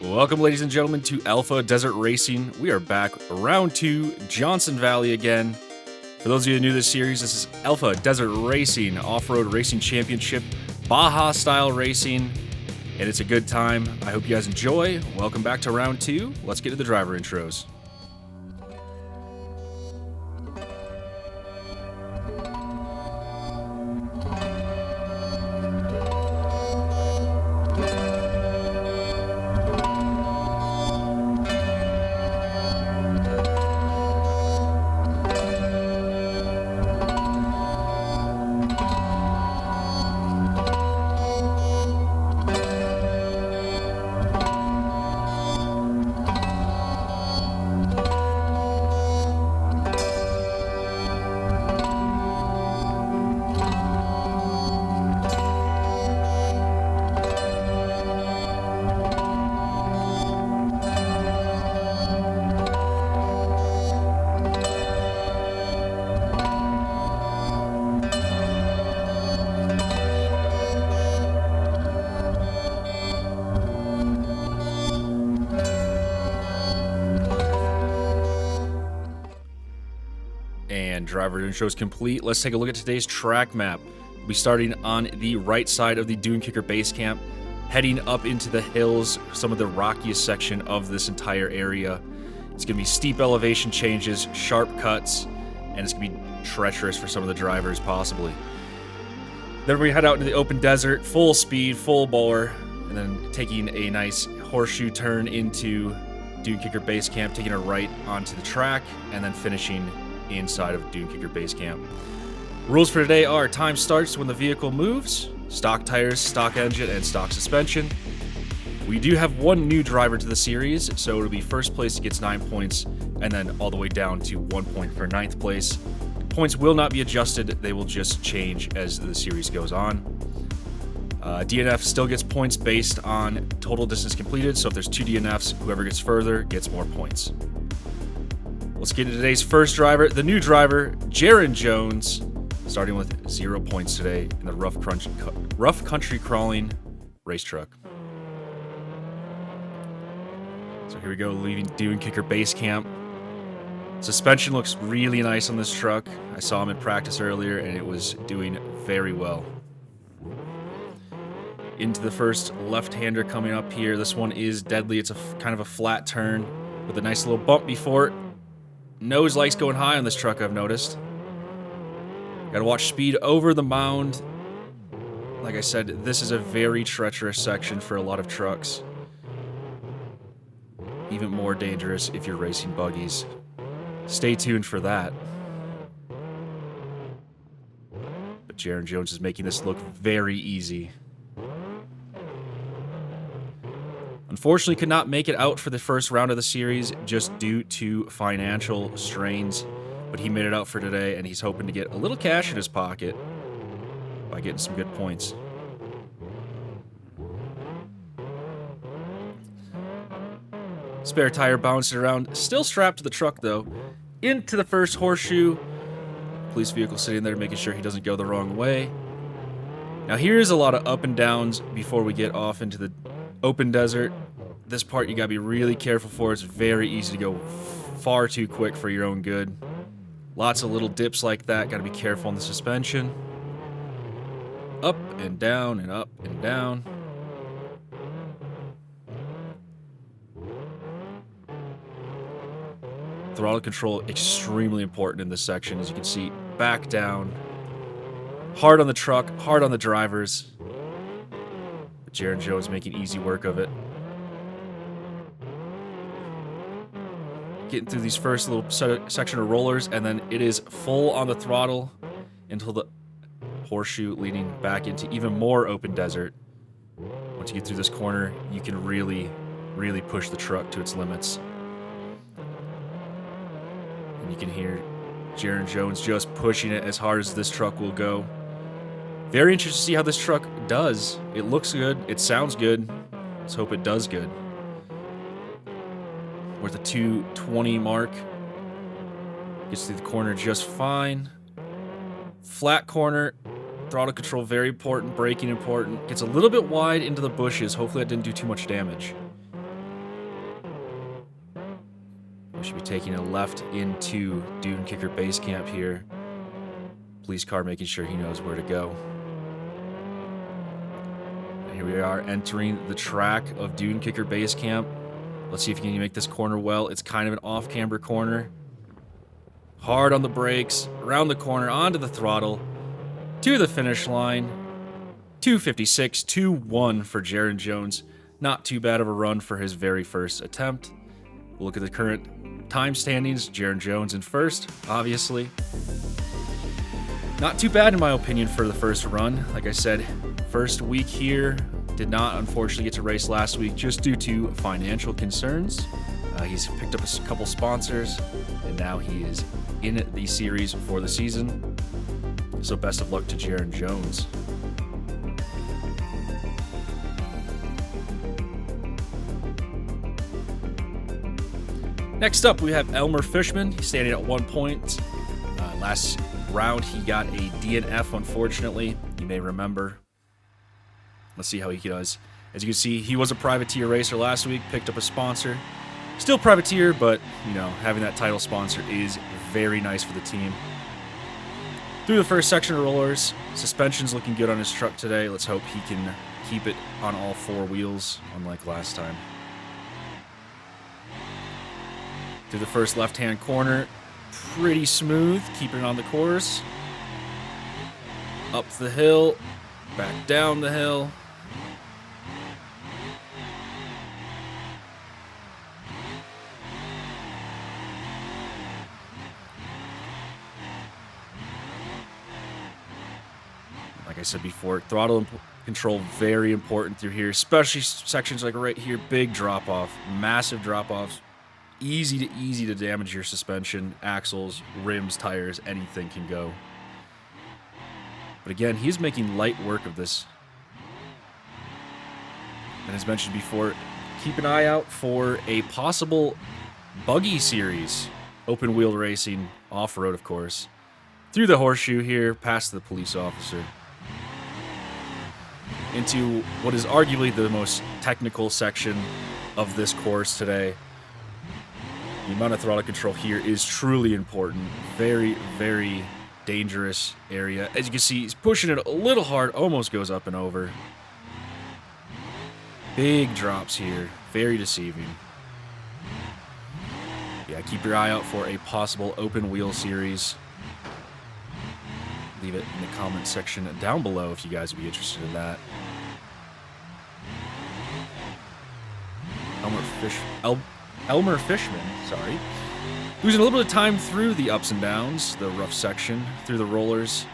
Welcome, ladies and gentlemen, to Alpha Desert Racing. We are back, round 2, Johnson Valley again. For those of you who are new to this series, this is Alpha Desert Racing, Off-Road Racing Championship, Baja-style racing, and it's a good time. I hope you guys enjoy. Welcome back to round 2. Let's get to the driver intros. And driver intro is complete. Let's take a look at today's track map. We'll be starting on the right side of the Dune Kicker base camp, heading up into the hills, some of the rockiest section of this entire area. It's going to be steep elevation changes, sharp cuts, and it's going to be treacherous for some of the drivers, possibly. Then we head out into the open desert, full speed, full bore, and then taking a nice horseshoe turn into Dune Kicker base camp, taking a right onto the track, and then finishing inside of Dune Kicker base camp. Rules for today are: time starts when the vehicle moves, stock tires, stock engine, and stock suspension. We do have one new driver to the series, so it'll be first place gets 9 points, and then all the way down to 1 point for ninth place. Points will not be adjusted, they will just change as the series goes on. DNF still gets points based on total distance completed, so if there's 2 DNFs, whoever gets further gets more points. Let's get into today's first driver, the new driver, Jaron Jones, starting with 0 points today in the rough country crawling race truck. So here we go, leaving Dune Kicker base camp. Suspension looks really nice on this truck. I saw him in practice earlier, and it was doing very well. Into the first left-hander coming up here. This one is deadly. It's a kind of a flat turn with a nice little bump before it. Nose likes going high on this truck, I've noticed. Gotta watch speed over the mound. Like I said, this is a very treacherous section for a lot of trucks. Even more dangerous if you're racing buggies. Stay tuned for that. But Jaron Jones is making this look very easy. Unfortunately, could not make it out for the first round of the series just due to financial strains, but he made it out for today, and he's hoping to get a little cash in his pocket by getting some good points. Spare tire bouncing around, still strapped to the truck though. Into the first horseshoe. Police vehicle sitting there making sure he doesn't go the wrong way. Now here's a lot of up and downs before we get off into the open desert. This part you gotta be really careful for. It's very easy to go far too quick for your own good. Lots of little dips like that. Gotta be careful on the suspension. Up and down and up and down. Throttle control extremely important in this section. As you can see, back down. Hard on the truck, hard on the drivers. Jaron Jones making easy work of it. Getting through these first little section of rollers, and then it is full on the throttle until the horseshoe leading back into even more open desert. Once you get through this corner, you can really, really push the truck to its limits. And you can hear Jaron Jones just pushing it as hard as this truck will go. Very interested to see how this truck does. It looks good. It sounds good. Let's hope it does good. We're at the 220 mark. Gets through the corner just fine. Flat corner. Throttle control very important. Braking important. Gets a little bit wide into the bushes. Hopefully that didn't do too much damage. taking a left into Dune Kicker Base Camp here. Police car making sure he knows where to go. And here we are entering the track of Dune Kicker Base Camp. Let's see if he can make this corner well. It's kind of an off-camber corner. Hard on the brakes, around the corner, onto the throttle, to the finish line. 2:56, 2:1 for Jaron Jones. Not too bad of a run for his very first attempt. We'll look at the current time standings. Jaron Jones in first, obviously. Not too bad in my opinion for the first run. Like I said, first week here. Did not unfortunately get to race last week just due to financial concerns. He's picked up a couple sponsors, and now he is in the series for the season. So best of luck to Jaron Jones. Next up, we have Elmer Fishman. He's standing at 1 point. Last round, he got a DNF, unfortunately. You may remember. Let's see how he does. As you can see, he was a privateer racer last week, picked up a sponsor. Still privateer, but, you know, having that title sponsor is very nice for the team. Through the first section of rollers, suspension's looking good on his truck today. Let's hope he can keep it on all four wheels, unlike last time. Through the first left-hand corner, pretty smooth, keeping it on the course. Up the hill, back down the hill. Like I said before, throttle control very important through here, especially sections like right here, big drop-off, massive drop-offs. Easy to damage your suspension, axles, rims, tires, anything can go. But again, he's making light work of this. And as mentioned before, keep an eye out for a possible buggy series. Open wheel racing, off-road of course. Through the horseshoe here, past the police officer. Into what is arguably the most technical section of this course today. The amount of throttle control here is truly important. Very, very dangerous area. As you can see, he's pushing it a little hard, almost goes up and over. Big drops here, very deceiving. Yeah, keep your eye out for a possible open wheel series. Leave it in the comment section down below if you guys would be interested in that. Elmer Fishman, sorry. Losing a little bit of time through the ups and downs, the rough section, through the rollers.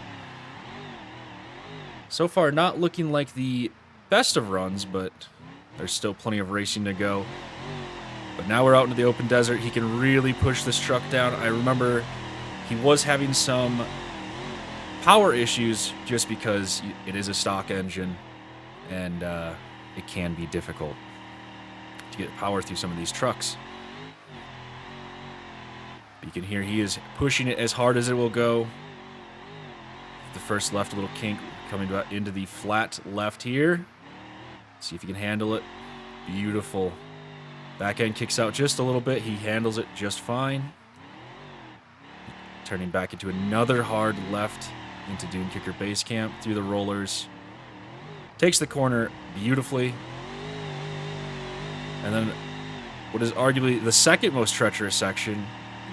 So far, not looking like the best of runs, but there's still plenty of racing to go. But now we're out into the open desert. He can really push this truck down. I remember he was having some power issues just because it is a stock engine, and it can be difficult to get power through some of these trucks. You can hear he is pushing it as hard as it will go. The first left, a little kink coming into the flat left here. See if he can handle it. Beautiful. Back end kicks out just a little bit. He handles it just fine. Turning back into another hard left into Dune Kicker Base Camp through the rollers. Takes the corner beautifully. And then what is arguably the second most treacherous section,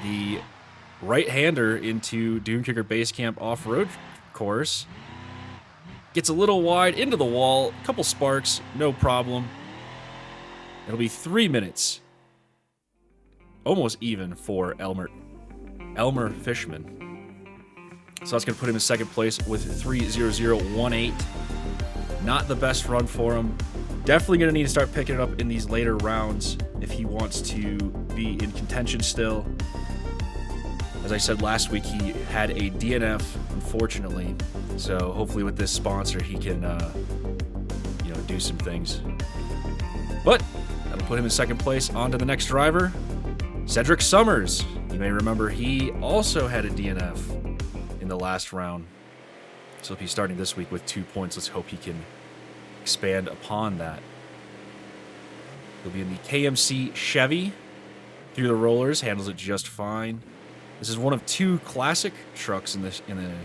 the right-hander into Dune Kicker Base Camp off-road course. Gets a little wide into the wall, a couple sparks, no problem. It'll be 3 minutes. Almost even for Elmer Fishman. So that's going to put him in second place with 3:00.18. Not the best run for him. Definitely going to need to start picking it up in these later rounds if he wants to be in contention still. As I said last week, he had a DNF, unfortunately. So hopefully with this sponsor, he can, do some things. But that'll put him in second place. On to the next driver, Cedric Summers. You may remember he also had a DNF in the last round. So he's starting this week with 2 points. Let's hope he can expand upon that. He'll be in the KMC Chevy Through the rollers, handles it just fine. This is one of 2 classic trucks in the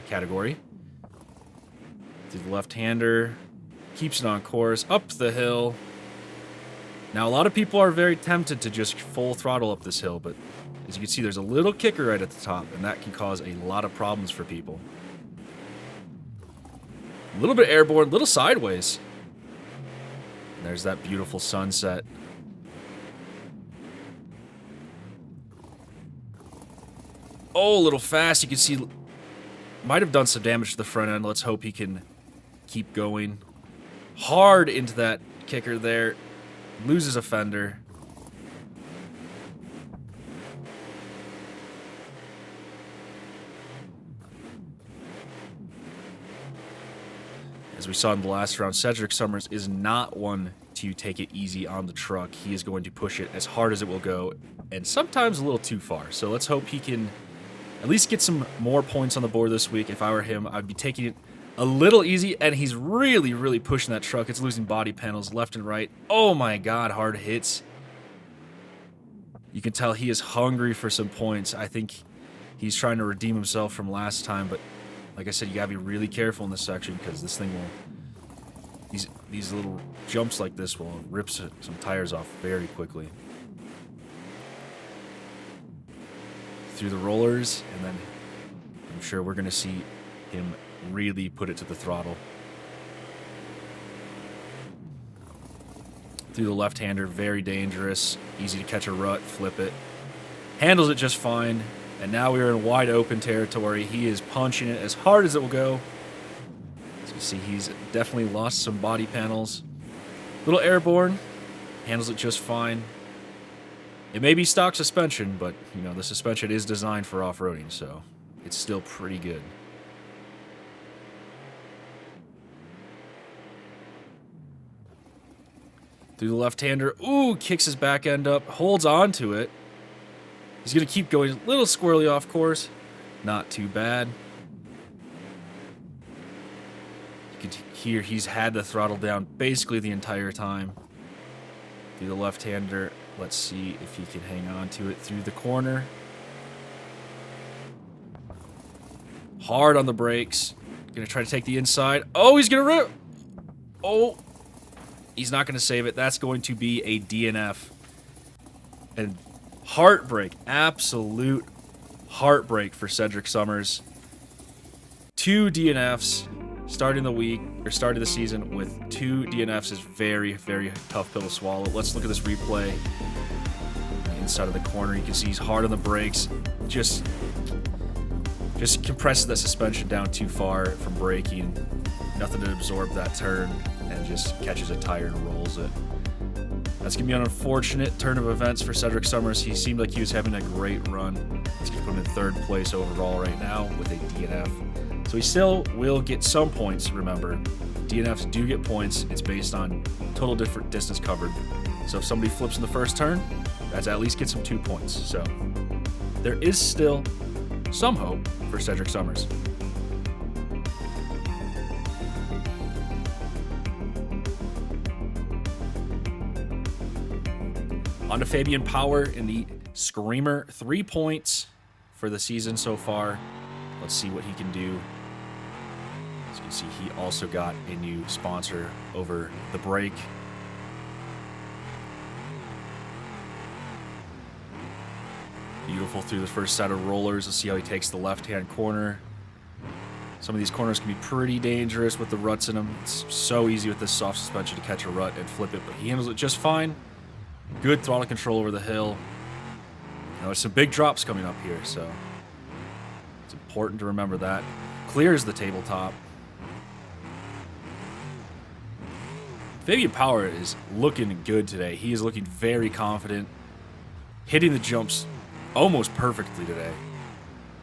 category. Through the left-hander, keeps it on course, up the hill. Now, a lot of people are very tempted to just full throttle up this hill, but as you can see, there's a little kicker right at the top, and that can cause a lot of problems for people. A little bit airborne, a little sideways. And there's that beautiful sunset. Oh, a little fast. You can see, might have done some damage to the front end. Let's hope he can keep going. Hard into that kicker there. Loses a fender. As we saw in the last round, Cedric Summers is not one to take it easy on the truck. He is going to push it as hard as it will go, and sometimes a little too far. So let's hope he can at least get some more points on the board this week. If I were him, I'd be taking it a little easy, and he's really, really pushing that truck. It's losing body panels left and right. Oh my god, hard hits. You can tell he is hungry for some points. I think he's trying to redeem himself from last time, but like I said, you gotta be really careful in this section because this thing will... These little jumps like this will rip some tires off very quickly. Through the rollers, and then I'm sure we're gonna see him really put it to the throttle. Through the left-hander, very dangerous. Easy to catch a rut, flip it. Handles it just fine. And now we're in wide open territory. He is punching it as hard as it will go. As you see, he's definitely lost some body panels. Little airborne. Handles it just fine. It may be stock suspension, but, you know, the suspension is designed for off-roading, so it's still pretty good. Through the left-hander. Ooh, kicks his back end up. Holds on to it. He's going to keep going. A little squirrely off course. Not too bad. You can hear he's had the throttle down basically the entire time. Through the left-hander. Let's see if he can hang on to it through the corner. Hard on the brakes. Going to try to take the inside. Oh, he's going to rip. Oh. He's not going to save it. That's going to be a DNF. And heartbreak. Absolute heartbreak for Cedric Summers. 2 DNFs starting the week, or starting the season with 2 DNFs is very, very tough pill to swallow. Let's look at this replay. Inside of the corner, you can see he's hard on the brakes. Just compresses that suspension down too far from braking. Nothing to absorb that turn, and just catches a tire and rolls it. That's going to be an unfortunate turn of events for Cedric Summers. He seemed like he was having a great run. It's going to put him in 3rd place overall right now with a DNF. So he still will get some points, remember. DNFs do get points. It's based on total different distance covered. So if somebody flips in the first turn, that's at least gets him 2 points. So there is still some hope for Cedric Summers. On to Fabian Power in the Screamer. 3 points for the season so far. Let's see what he can do. As you can see, he also got a new sponsor over the break. Beautiful through the first set of rollers. Let's see how he takes the left-hand corner. Some of these corners can be pretty dangerous with the ruts in them. It's so easy with this soft suspension to catch a rut and flip it, but he handles it just fine. Good throttle control over the hill. You know, there's some big drops coming up here, so it's important to remember that. Clears the tabletop. Fabian Power is looking good today. He is looking very confident. Hitting the jumps almost perfectly today.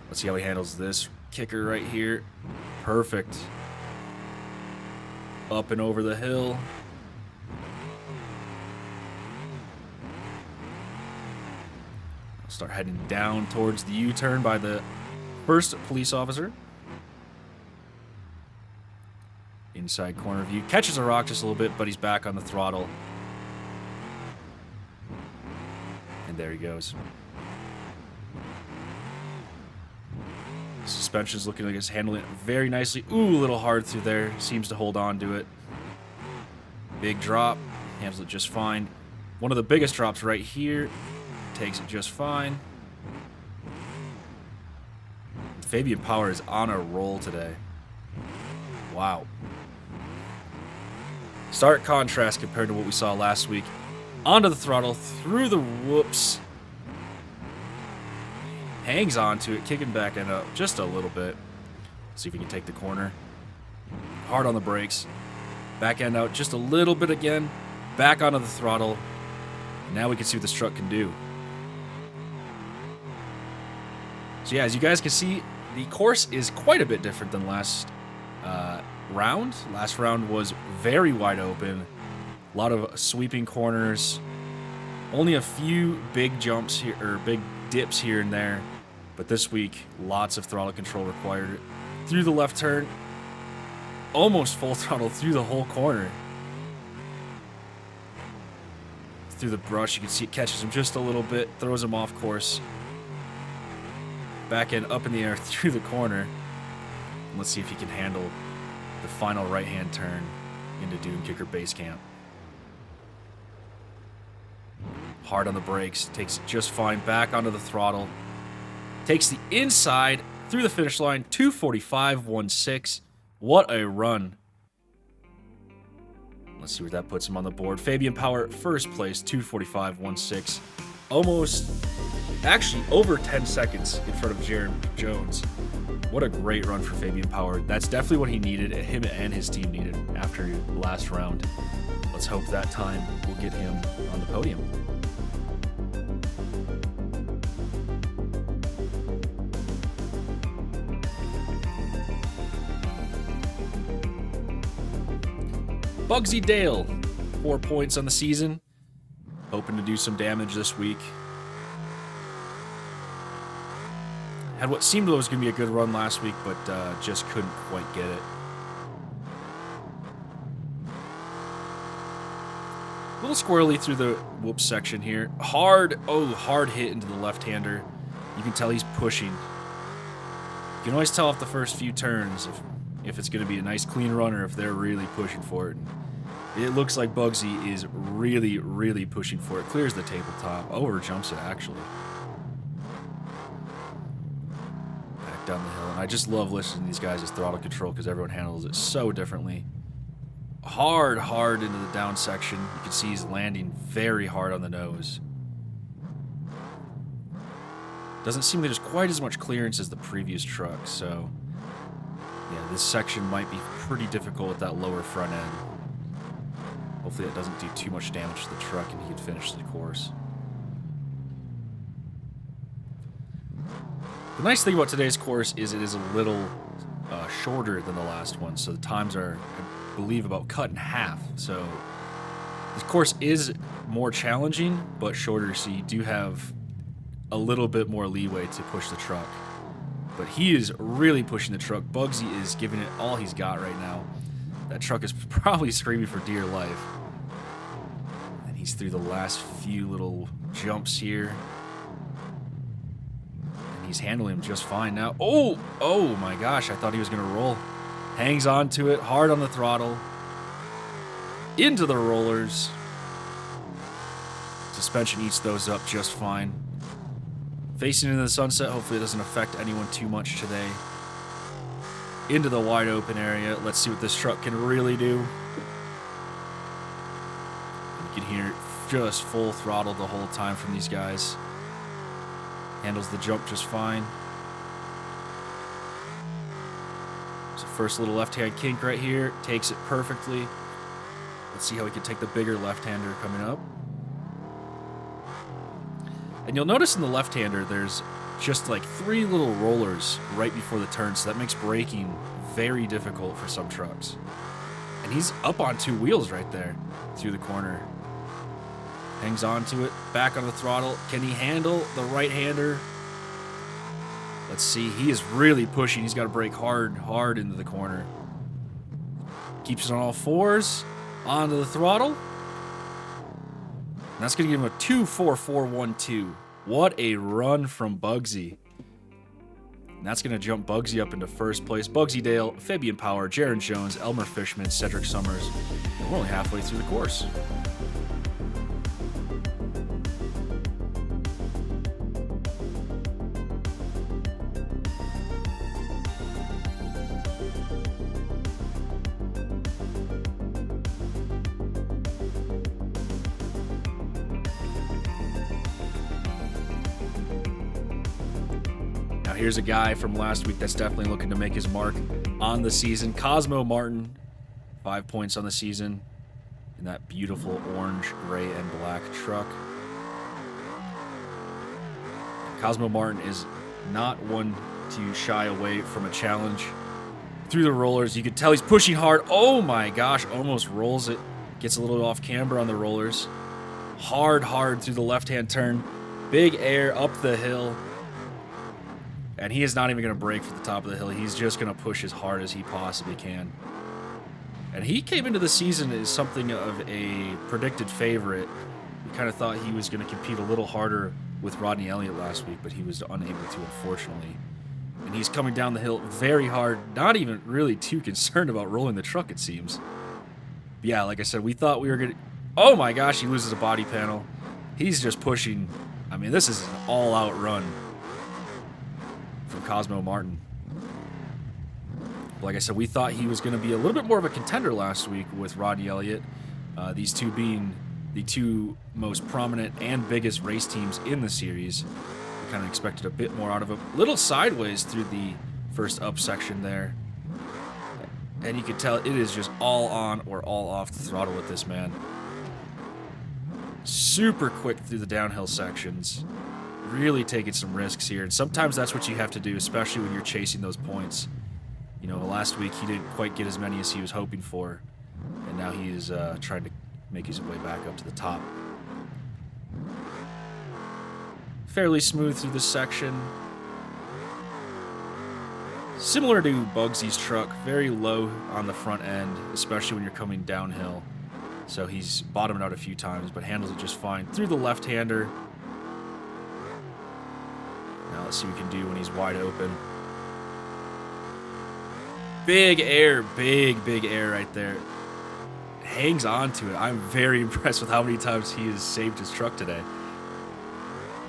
Let's see how he handles this kicker right here. Perfect. Up and over the hill. Start heading down towards the U-turn by the first police officer. Inside corner view. Catches a rock just a little bit, but he's back on the throttle. And there he goes. Suspension's looking like it's handling it very nicely. Ooh, a little hard through there. Seems to hold on to it. Big drop. Handles it just fine. One of the biggest drops right here. Takes it just fine. Fabian Power is on a roll today. Wow. Stark contrast compared to what we saw last week. Onto the throttle, through the whoops. Hangs on to it, kicking back end up just a little bit. See if we can take the corner. Hard on the brakes. Back end out just a little bit again. Back onto the throttle. Now we can see what this truck can do. So yeah, as you guys can see, the course is quite a bit different than last round. Last round was very wide open. A lot of sweeping corners. Only a few big jumps here, or big dips here and there. But this week, lots of throttle control required. Through the left turn. Almost full throttle through the whole corner. Through the brush, you can see it catches him just a little bit. Throws him off course. Back end up in the air through the corner. Let's see if he can handle the final right-hand turn into Dune Kicker Base Camp. Hard on the brakes. Takes it just fine. Back onto the throttle. Takes the inside through the finish line. 2:45.16. What a run. Let's see where that puts him on the board. Fabian Power, first place, 2:45.16. Almost, actually, over 10 seconds in front of Jaron Jones. What a great run for Fabian Power. That's definitely what he needed, him and his team needed after the last round. Let's hope that time will get him on the podium. Bugsy Dale, 4 points on the season. Hoping to do some damage this week. Had what seemed was going to be a good run last week, but just couldn't quite get it. A little squirrely through the whoops section here. Hard hit into the left-hander. You can tell he's pushing. You can always tell off the first few turns if it's going to be a nice clean run or if they're really pushing for it. It looks like Bugsy is really, really pushing for it. Clears the tabletop. Over jumps it, actually. Back down the hill. And I just love listening to these guys' throttle control because everyone handles it so differently. Hard into the down section. You can see he's landing very hard on the nose. Doesn't seem like there's quite as much clearance as the previous truck, so yeah, this section might be pretty difficult with that lower front end. Hopefully that doesn't do too much damage to the truck and he can finish the course. The nice thing about today's course is it is a little shorter than the last one, so the times are, I believe, about cut in half. So this course is more challenging, but shorter, so you do have a little bit more leeway to push the truck. But he is really pushing the truck. Bugsy is giving it all he's got right now. That truck is probably screaming for dear life. And he's through the last few little jumps here. And he's handling him just fine now. Oh my gosh, I thought he was going to roll. Hangs on to it, hard on the throttle. Into the rollers. Suspension eats those up just fine. Facing into the sunset, hopefully it doesn't affect anyone too much today. Into the wide open area. Let's see what this truck can really do. You can hear just full throttle the whole time from these guys. Handles the jump just fine. So first little left-hand kink right here. Takes it perfectly. Let's see how we can take the bigger left-hander coming up. And you'll notice in the left-hander, there's just like 3 little rollers right before the turn, so that makes braking very difficult for some trucks. And he's up on 2 wheels right there through the corner. Hangs on to it, back on the throttle. Can he handle the right-hander? Let's see, he is really pushing. He's got to brake hard into the corner. Keeps it on all 4s, onto the throttle. And that's going to give him a 2.4412. What a run from Bugsy. And that's going to jump Bugsy up into first place. Bugsy Dale, Fabian Power, Jaron Jones, Elmer Fishman, Cedric Summers. And we're only halfway through the course. Here's a guy from last week that's definitely looking to make his mark on the season. Cosmo Martin, 5 points on the season in that beautiful orange, gray, and black truck. Cosmo Martin is not one to shy away from a challenge. Through the rollers, you can tell he's pushing hard. Oh my gosh, almost rolls it. Gets a little off camber on the rollers. Hard through the left-hand turn. Big air up the hill. And he is not even going to brake for the top of the hill. He's just going to push as hard as he possibly can. And he came into the season as something of a predicted favorite. We kind of thought he was going to compete a little harder with Rodney Elliott last week, but he was unable to, unfortunately. And he's coming down the hill very hard, not even really too concerned about rolling the truck, it seems. But yeah, like I said, we thought we were going to... Oh my gosh, he loses a body panel. He's just pushing. I mean, this is an all-out run from Cosmo Martin. Like I said, we thought he was going to be a little bit more of a contender last week with Rodney Elliott. These two being the two most prominent and biggest race teams in the series. We kind of expected a bit more out of him. Little sideways through the first up section there. And you could tell it is just all on or all off the throttle with this man. Super quick through the downhill sections. Really taking some risks here, and sometimes that's what you have to do, especially when you're chasing those points. You know, last week he didn't quite get as many as he was hoping for, and now he is trying to make his way back up to the top. Fairly smooth through this section. Similar to Bugsy's truck, very low on the front end, especially when you're coming downhill. So he's bottomed out a few times, but handles it just fine. Through the left-hander. Now let's see what we can do when he's wide open. Big air, big air right there. Hangs on to it. I'm very impressed with how many times he has saved his truck today.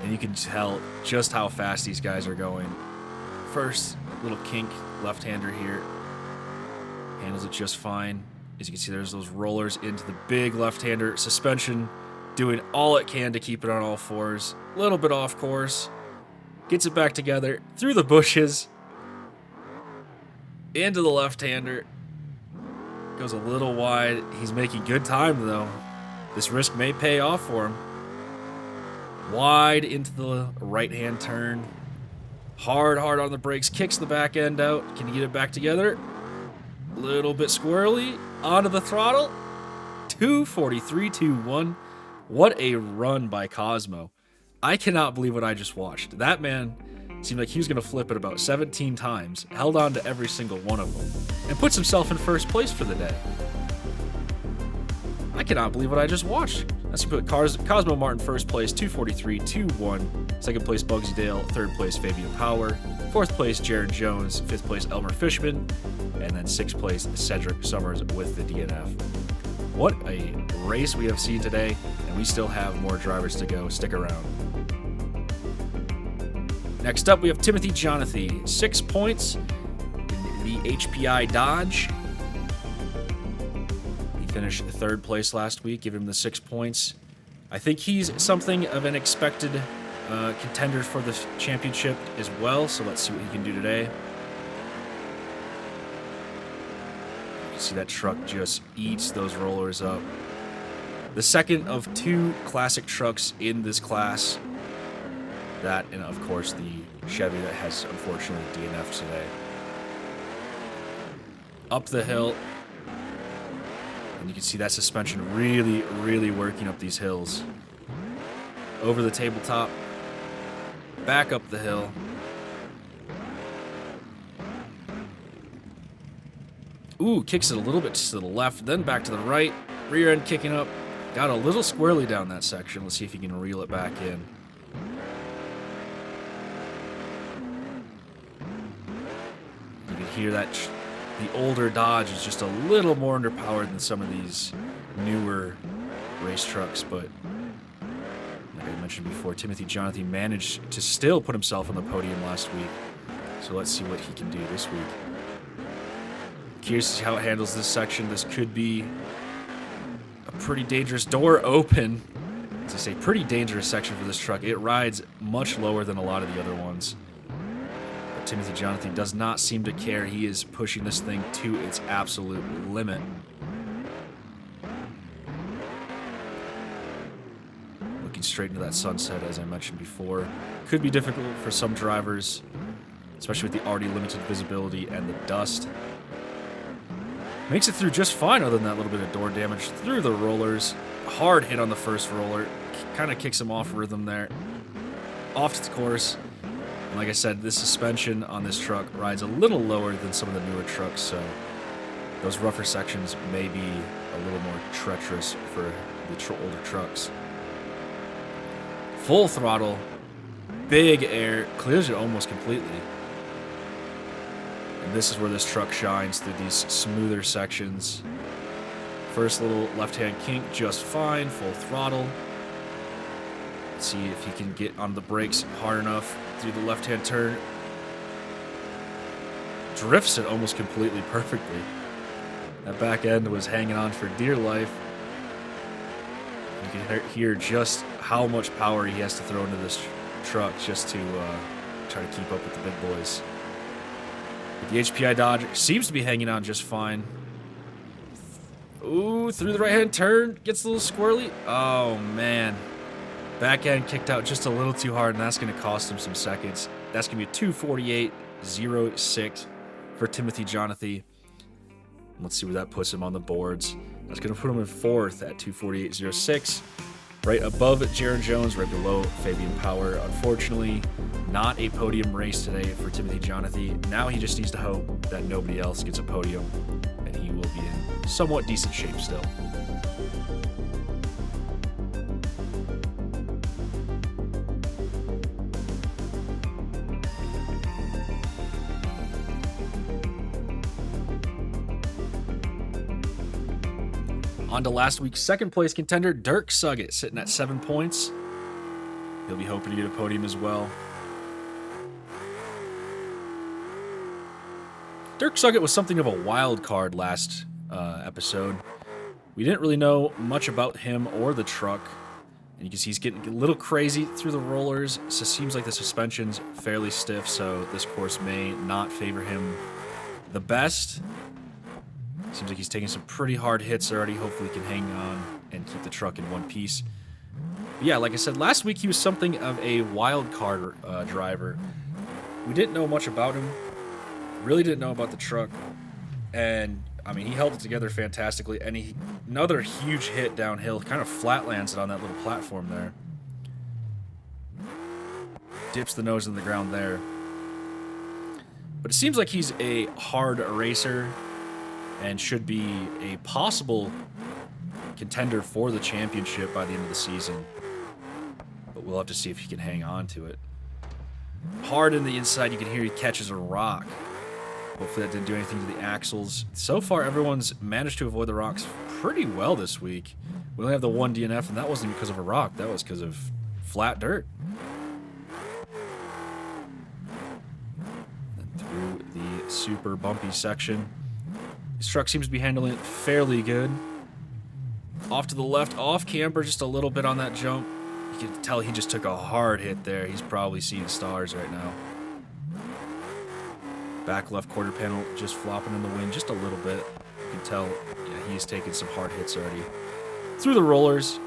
And you can tell just how fast these guys are going. First little kink, left-hander here. Handles it just fine. As you can see, there's those rollers into the big left-hander. Suspension doing all it can to keep it on all fours. A little bit off course. Gets it back together through the bushes. Into the left-hander. Goes a little wide. He's making good time, though. This risk may pay off for him. Wide into the right-hand turn. Hard on the brakes. Kicks the back end out. Can you get it back together? A little bit squirrely. Onto the throttle. 2:43.21. What a run by Cosmo. I cannot believe what I just watched. That man seemed like he was going to flip it about 17 times, held on to every single one of them, and puts himself in first place for the day. I cannot believe what I just watched. That's going to put Cosmo Martin first place, 2:43.21. Second place, Bugsy Dale. Third place, Fabian Power. Fourth place, Jaron Jones. Fifth place, Elmer Fishman. And then sixth place, Cedric Summers with the DNF. What a race we have seen today, and we still have more drivers to go. Stick around. Next up, we have Timothy Jonathy. 6 points in the HPI Dodge. He finished third place last week. Give him the 6 points. I think he's something of an expected contender for the championship as well, so let's see what he can do today. You can see that truck just eats those rollers up. The second of two classic trucks in this class. That, and of course, the Chevy that has unfortunately DNF'd today. Up the hill. And you can see that suspension really working up these hills. Over the tabletop. Back up the hill. Ooh, kicks it a little bit to the left, then back to the right. Rear end kicking up. Got a little squirrely down that section. Let's see if he can reel it back in. You can hear that the older Dodge is just a little more underpowered than some of these newer race trucks, but like I mentioned before, Timothy Jonathan managed to still put himself on the podium last week. So let's see what he can do this week. Curious to see how it handles this section. This could be a pretty dangerous door open. As I say, pretty dangerous section for this truck. It rides much lower than a lot of the other ones. But Timothy Jonathan does not seem to care. He is pushing this thing to its absolute limit. Looking straight into that sunset, as I mentioned before. Could be difficult for some drivers, especially with the already limited visibility and the dust. Makes it through just fine other than that little bit of door damage through the rollers. Hard hit on the first roller. Kind of kicks him off rhythm there. Off to the course. And like I said, the suspension on this truck rides a little lower than some of the newer trucks, so those rougher sections may be a little more treacherous for the older trucks. Full throttle. Big air. Clears it almost completely. And this is where this truck shines through these smoother sections. First little left-hand kink, just fine, full throttle. Let's see if he can get on the brakes hard enough through the left-hand turn. Drifts it almost completely perfectly. That back end was hanging on for dear life. You can hear just how much power he has to throw into this truck just to try to keep up with the big boys. But the HPI Dodge seems to be hanging on just fine. Ooh, through the right-hand turn. Gets a little squirrely. Oh, man. Back end kicked out just a little too hard, and that's going to cost him some seconds. That's going to be a 2:48.06 for Timothy Jonathan. Let's see where that puts him on the boards. That's going to put him in fourth at 2:48.06. Right above Jaron Jones, right below Fabian Power. Unfortunately, not a podium race today for Timothy Jonathan. Now he just needs to hope that nobody else gets a podium, and he will be in somewhat decent shape still. On to last week's second place contender, Dirk Suggett, sitting at 7 points. He'll be hoping to get a podium as well. Dirk Suggett was something of a wild card last episode. We didn't really know much about him or the truck. And you can see he's getting a little crazy through the rollers. So it seems like the suspension's fairly stiff, so this course may not favor him the best. Seems like he's taking some pretty hard hits already. Hopefully he can hang on and keep the truck in one piece. But yeah, like I said, last week he was something of a wild card driver. We didn't know much about him. Really didn't know about the truck. And, I mean, he held it together fantastically. And another huge hit downhill. Kind of flatlands it on that little platform there. Dips the nose in the ground there. But it seems like he's a hard racer and should be a possible contender for the championship by the end of the season. But we'll have to see if he can hang on to it. Hard in the inside, you can hear he catches a rock. Hopefully that didn't do anything to the axles. So far, everyone's managed to avoid the rocks pretty well this week. We only have the one DNF, and that wasn't because of a rock. That was because of flat dirt. And through the super bumpy section. This truck seems to be handling it fairly good. Off to the left, off camber just a little bit on that jump. You can tell he just took a hard hit there. He's probably seeing stars right now. Back left quarter panel just flopping in the wind just a little bit. You can tell, yeah, he's taking some hard hits already. Through the rollers.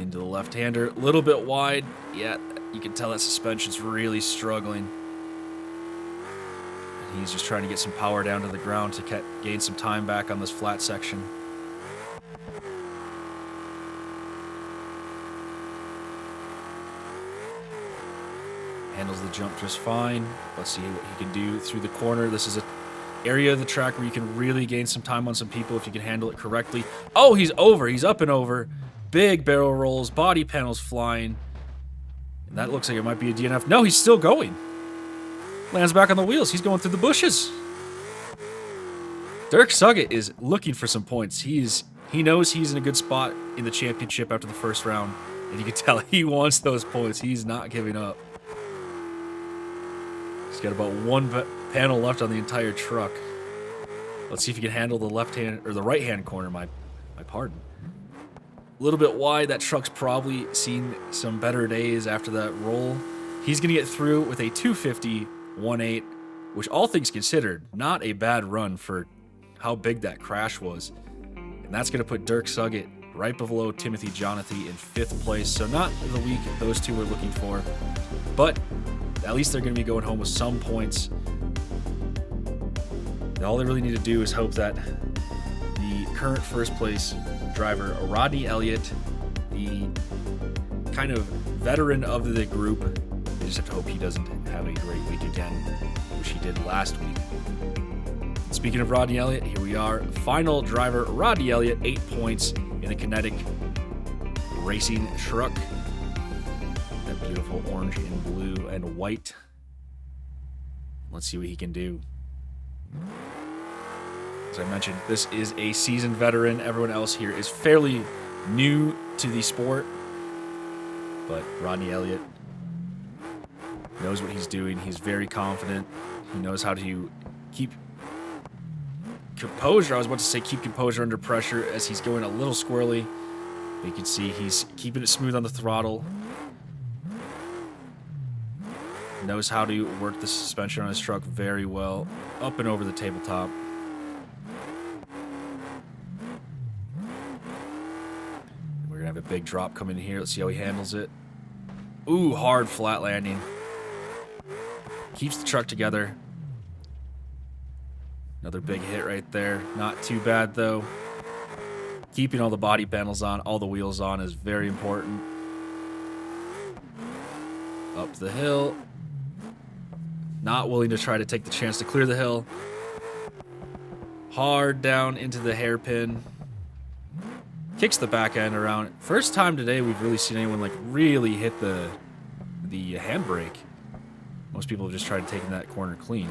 Into the left-hander, a little bit wide. Yeah, you can tell that suspension's really struggling. He's just trying to get some power down to the ground to gain some time back on this flat section. Handles the jump just fine. Let's see what he can do through the corner. This is a area of the track where you can really gain some time on some people if you can handle it correctly. Oh, he's over. He's up and over. Big barrel rolls, body panels flying. And that looks like it might be a DNF. No, he's still going. Lands back on the wheels. He's going through the bushes. Dirk Sugget is looking for some points. He knows he's in a good spot in the championship after the first round. And you can tell he wants those points. He's not giving up. He's got about one panel left on the entire truck. Let's see if he can handle the left hand or the right hand corner. My pardon. A little bit wide. That truck's probably seen some better days after that roll. He's going to get through with a 250.18, which all things considered, not a bad run for how big that crash was. And that's going to put Dirk Sugget right below Timothy Jonathy in 5th place. So not the week those two were looking for, but at least they're going to be going home with some points. All they really need to do is hope that the current first place driver, Rodney Elliott, the kind of veteran of the group, they just have to hope he doesn't have a great week again, which he did last week. Speaking of Rodney Elliott, here we are. Final driver, Rodney Elliott, 8 points in the Kinetic Racing truck. That beautiful orange and blue and white. Let's see what he can do. As I mentioned, this is a seasoned veteran. Everyone else here is fairly new to the sport. But Rodney Elliott knows what he's doing. He's very confident. He knows how to keep composure. I was about to say keep composure under pressure as he's going a little squirrely. But you can see he's keeping it smooth on the throttle. Knows how to work the suspension on his truck very well. Up and over the tabletop. We're going to have a big drop coming in here. Let's see how he handles it. Ooh, hard flat landing. Keeps the truck together. Another big hit right there. Not too bad, though. Keeping all the body panels on, all the wheels on is very important. Up the hill. Not willing to try to take the chance to clear the hill. Hard down into the hairpin. Kicks the back end around. First time today we've really seen anyone like really hit the handbrake. Most people have just tried taking that corner clean.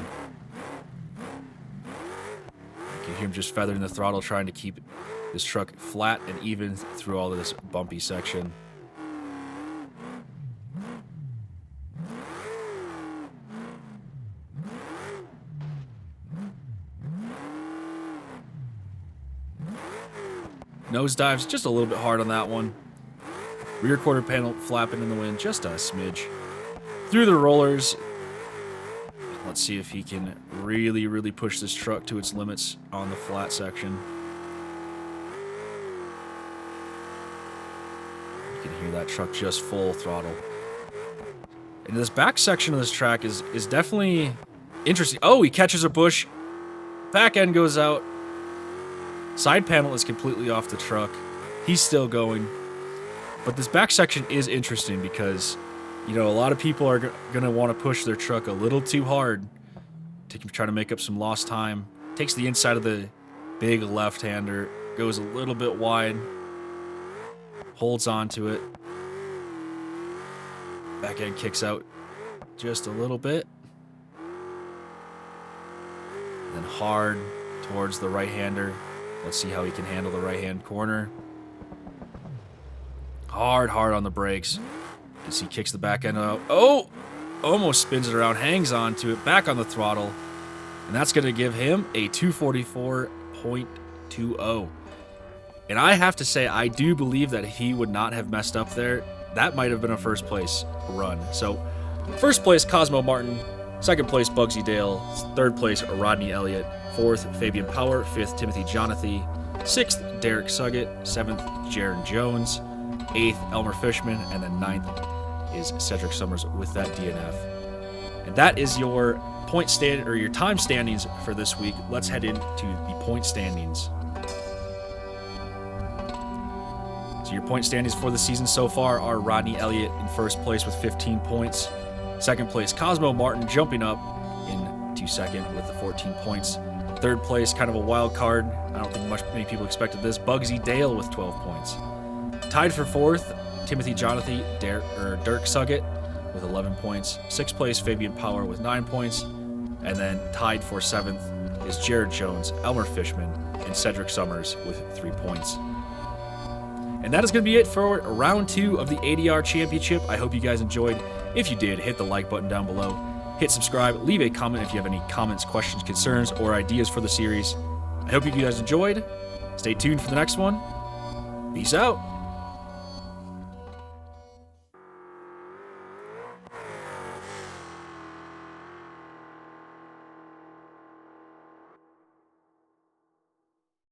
You can hear him just feathering the throttle, trying to keep this truck flat and even through all of this bumpy section. Nosedives just a little bit hard on that one. Rear quarter panel flapping in the wind just a smidge. Through the rollers. Let's see if he can really, really push this truck to its limits on the flat section. You can hear that truck just full throttle. And this back section of this track is definitely interesting. Oh, he catches a bush. Back end goes out. Side panel is completely off the truck. He's still going. But this back section is interesting because, you know, a lot of people are going to want to push their truck a little too hard to try to make up some lost time. Takes the inside of the big left-hander. Goes a little bit wide. Holds on to it. Back end kicks out just a little bit. Then hard towards the right-hander. Let's see how he can handle the right-hand corner. Hard on the brakes. As he kicks the back end out. Oh! Almost spins it around, hangs on to it, back on the throttle. And that's going to give him a 244.20. And I have to say, I do believe that he would not have messed up there. That might have been a first place run. So, first place, Cosmo Martin. Second place, Bugsy Dale. Third place, Rodney Elliott. Fourth, Fabian Power. Fifth, Timothy Jonathy. Sixth, Derek Sugget. Seventh, Jaron Jones. Eighth, Elmer Fishman. And then ninth is Cedric Summers with that DNF. And that is your your time standings for this week. Let's head into the point standings. So your point standings for the season so far are Rodney Elliott in first place with 15 points. Second place, Cosmo Martin jumping up into second with the 14 points. Third place, kind of a wild card. I don't think many people expected this. Bugsy Dale with 12 points. Tied for fourth, Timothy Jonathan Dirk Suggett with 11 points. Sixth place, Fabian Power with 9 points. And then tied for seventh is Jared Jones, Elmer Fishman, and Cedric Summers with 3 points. And that is going to be it for round 2 of the ADR Championship. I hope you guys enjoyed. If you did, hit the like button down below. Hit subscribe. Leave a comment if you have any comments, questions, concerns, or ideas for the series. I hope you guys enjoyed. Stay tuned for the next one. Peace out.